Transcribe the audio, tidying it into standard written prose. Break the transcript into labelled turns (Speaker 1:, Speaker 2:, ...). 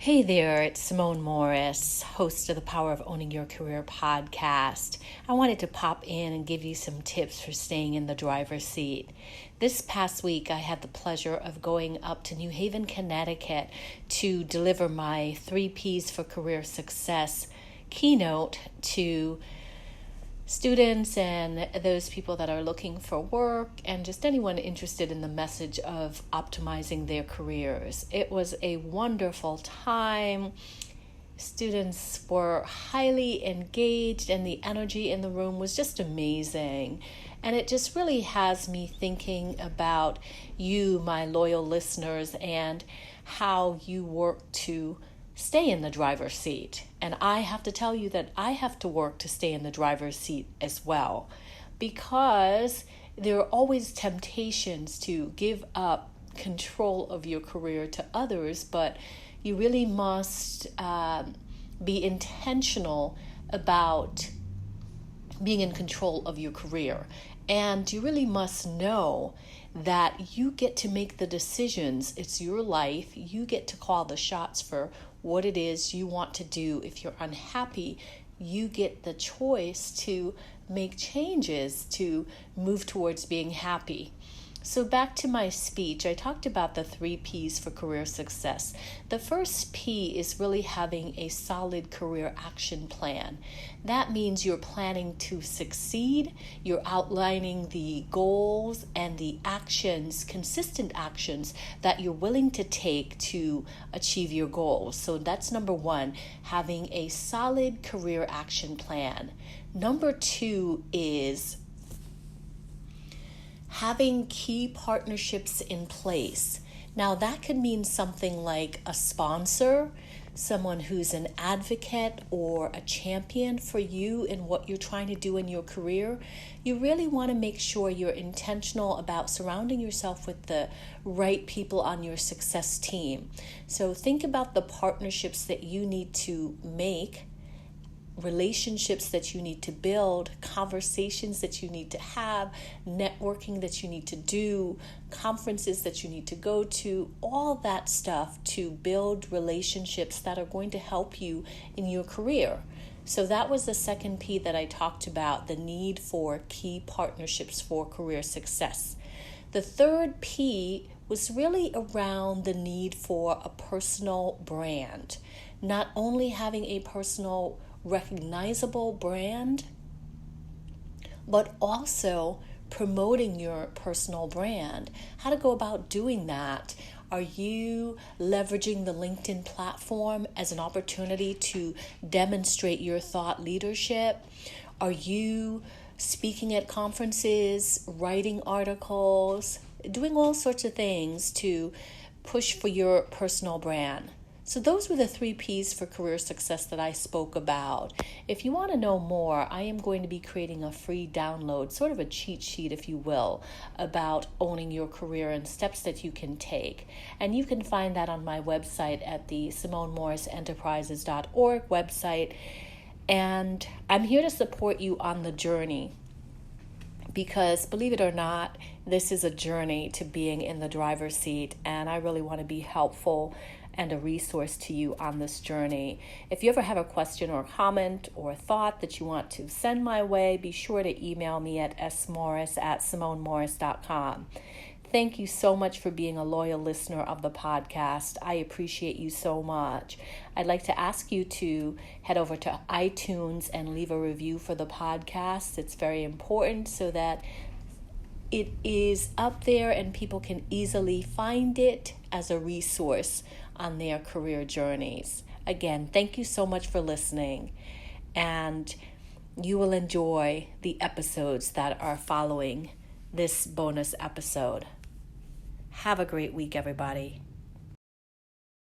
Speaker 1: Hey there, it's Simone Morris, host of the Power of Owning Your Career podcast. I wanted to pop in and give you some tips for staying in the driver's seat. This past week, I had the pleasure of going up to New Haven, Connecticut to deliver my 3 Ps for Career Success keynote to students and those people that are looking for work and just anyone interested in the message of optimizing their careers. It was a wonderful time. Students were highly engaged and the energy in the room was just amazing. And it just really has me thinking about you, my loyal listeners, and how you work to stay in the driver's seat. And I have to tell you that I have to work to stay in the driver's seat as well, because there are always temptations to give up control of your career to others, but you really must be intentional about being in control of your career. And you really must know that you get to make the decisions. It's your life. You get to call the shots for what it is you want to do. If you're unhappy, you get the choice to make changes to move towards being happy. So back to my speech, I talked about the 3 Ps for career success. The first P is really having a solid career action plan. That means you're planning to succeed, you're outlining the goals and the actions, consistent actions that you're willing to take to achieve your goals. So that's number 1, having a solid career action plan. Number 2 is having key partnerships in place. Now that could mean something like a sponsor, someone who's an advocate or a champion for you in what you're trying to do in your career. You really want to make sure you're intentional about surrounding yourself with the right people on your success team. So think about the partnerships that you need to make, relationships that you need to build, conversations that you need to have, networking that you need to do, conferences that you need to go to, all that stuff to build relationships that are going to help you in your career. So that was the second P that I talked about, the need for key partnerships for career success. The third P was really around the need for a personal brand. Not only having a personal recognizable brand, but also promoting your personal brand. How to go about doing that? Are you leveraging the LinkedIn platform as an opportunity to demonstrate your thought leadership? Are you speaking at conferences, writing articles, doing all sorts of things to push for your personal brand? So those were the 3 Ps for career success that I spoke about. If you want to know more, I am going to be creating a free download, sort of a cheat sheet, if you will, about owning your career and steps that you can take. And you can find that on my website at the SimoneMorrisEnterprises.org website. And I'm here to support you on the journey, because believe it or not, this is a journey to being in the driver's seat, and I really want to be helpful and a resource to you on this journey. If you ever have a question or comment or thought that you want to send my way, be sure to email me at smorris@simonemorris.com. Thank you so much for being a loyal listener of the podcast. I appreciate you so much. I'd like to ask you to head over to iTunes and leave a review for the podcast. It's very important so that it is up there and people can easily find it as a resource on their career journeys. Again, thank you so much for listening, and you will enjoy the episodes that are following this bonus episode. Have a great week, everybody.